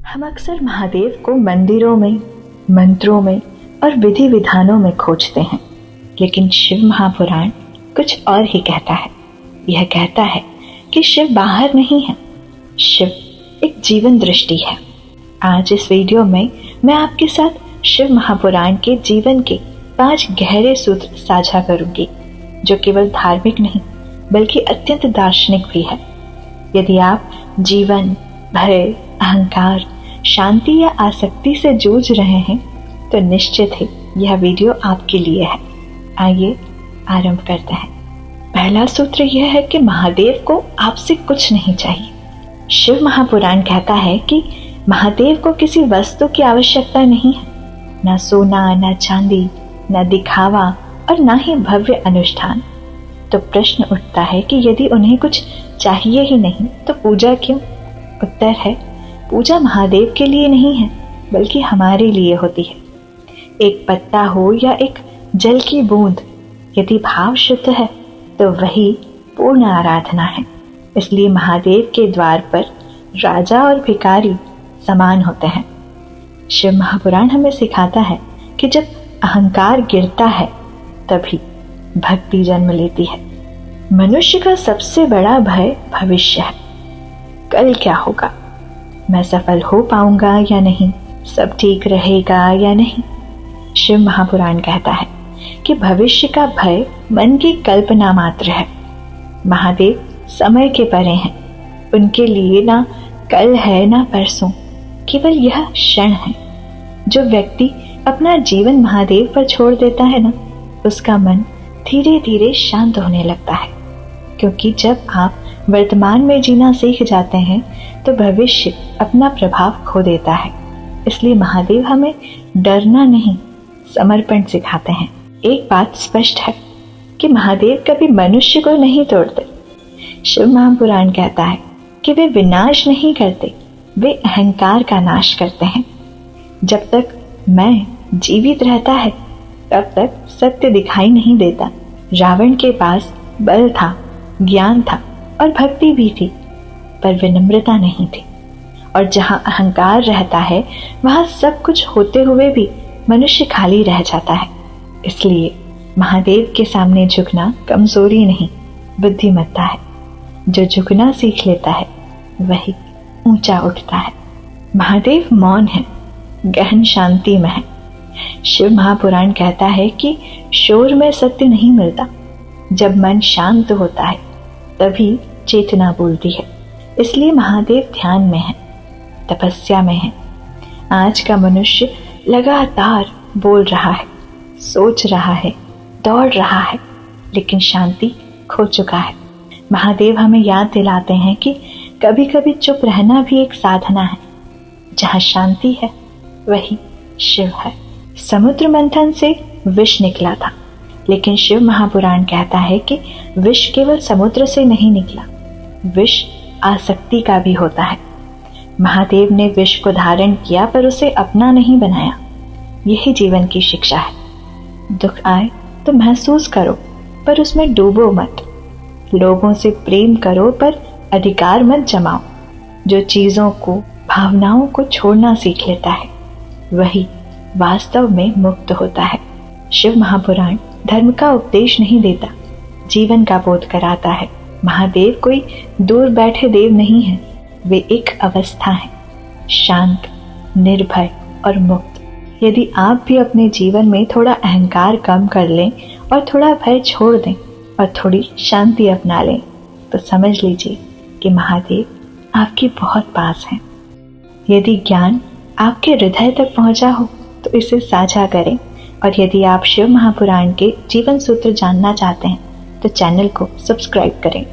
हम अक्सर महादेव को मंदिरों में, मंत्रों में और विधि विधानों में खोजते हैं, लेकिन शिव महापुराण कुछ और ही कहता है। यह कहता है कि शिव बाहर नहीं है, शिव एक जीवन दृष्टि है। आज इस वीडियो में मैं आपके साथ शिव महापुराण के जीवन के 5 गहरे सूत्र साझा करूंगी, जो केवल धार्मिक नहीं बल्कि अत्यंत दार्शनिक भी है। यदि आप जीवन, भय, अहंकार, शांति या आसक्ति से जूझ रहे हैं तो निश्चित ही यह वीडियो आपके लिए है। आइए आरंभ करते हैं। पहला सूत्र यह है कि महादेव को आपसे कुछ नहीं चाहिए। शिव महापुराण कहता है कि महादेव को किसी वस्तु की आवश्यकता नहीं है, ना सोना, ना चांदी, ना दिखावा और ना ही भव्य अनुष्ठान। तो प्रश्न उठता है कि यदि उन्हें कुछ चाहिए ही नहीं तो पूजा क्यों? उत्तर है, पूजा महादेव के लिए नहीं है बल्कि हमारे लिए होती है। एक पत्ता हो या एक जल की बूंद, यदि भाव शुद्ध है तो वही पूर्ण आराधना है। इसलिए महादेव के द्वार पर राजा और भिखारी समान होते हैं। शिव महापुराण हमें सिखाता है कि जब अहंकार गिरता है तभी भक्ति जन्म लेती है। मनुष्य का सबसे बड़ा भय भविष्य है। कल क्या होगा, मैं सफल हो पाऊंगा या नहीं, सब ठीक रहेगा या नहीं। शिव महापुराण कहता है कि भविष्य का भय मन की कल्पना मात्र है। महादेव समय के परे हैं, उनके लिए ना कल है ना परसों, केवल यह क्षण है। जो व्यक्ति अपना जीवन महादेव पर छोड़ देता है ना, उसका मन धीरे धीरे शांत होने लगता है, क्योंकि जब आप वर्तमान में जीना सीख जाते हैं तो भविष्य अपना प्रभाव खो देता है। इसलिए महादेव हमें डरना नहीं, समर्पण सिखाते हैं। एक बात स्पष्ट है कि महादेव कभी मनुष्य को नहीं तोड़ते। शिव महापुराण कहता है कि वे विनाश नहीं करते, वे अहंकार का नाश करते हैं। जब तक मैं जीवित रहता है तब तक सत्य दिखाई नहीं देता। रावण के पास बल था, ज्ञान था और भक्ति भी थी, पर विनम्रता नहीं थी। और जहां अहंकार रहता है वहां सब कुछ होते हुए भी मनुष्य खाली रह जाता है। इसलिए महादेव के सामने झुकना कमजोरी नहीं, बुद्धिमत्ता है। जो झुकना सीख लेता है वही ऊंचा उठता है। महादेव मौन है, गहन शांति में है। शिव महापुराण कहता है कि शोर में सत्य नहीं मिलता। जब मन शांत होता है तभी चेतना बोलती है। इसलिए महादेव ध्यान में है, तपस्या में है। आज का मनुष्य लगातार बोल रहा है, सोच रहा है, दौड़ रहा है, लेकिन शांति खो चुका है। महादेव हमें याद दिलाते हैं कि कभी कभी चुप रहना भी एक साधना है। जहाँ शांति है वही शिव है। समुद्र मंथन से विष निकला था, लेकिन शिव महापुराण कहता है कि विष केवल समुद्र से नहीं निकला, विष आसक्ति का भी होता है। महादेव ने विष को धारण किया पर उसे अपना नहीं बनाया। यही जीवन की शिक्षा है। दुख आए तो महसूस करो पर उसमें डूबो मत। लोगों से प्रेम करो पर अधिकार मत जमाओ। जो चीजों को, भावनाओं को छोड़ना सीख लेता है वही वास्तव में मुक्त होता है। शिव महापुराण धर्म का उपदेश नहीं देता, जीवन का बोध कराता है। महादेव कोई दूर बैठे देव नहीं है, वे एक अवस्था है, शांत, निर्भय और मुक्त। यदि आप भी अपने जीवन में थोड़ा अहंकार कम कर लें और थोड़ा भय छोड़ दें और थोड़ी शांति अपना लें तो समझ लीजिए कि महादेव आपके बहुत पास हैं। यदि ज्ञान आपके हृदय तक पहुंचा हो तो इसे साझा करें, और यदि आप शिव महापुराण के जीवन सूत्र जानना चाहते हैं तो चैनल को सब्सक्राइब करें।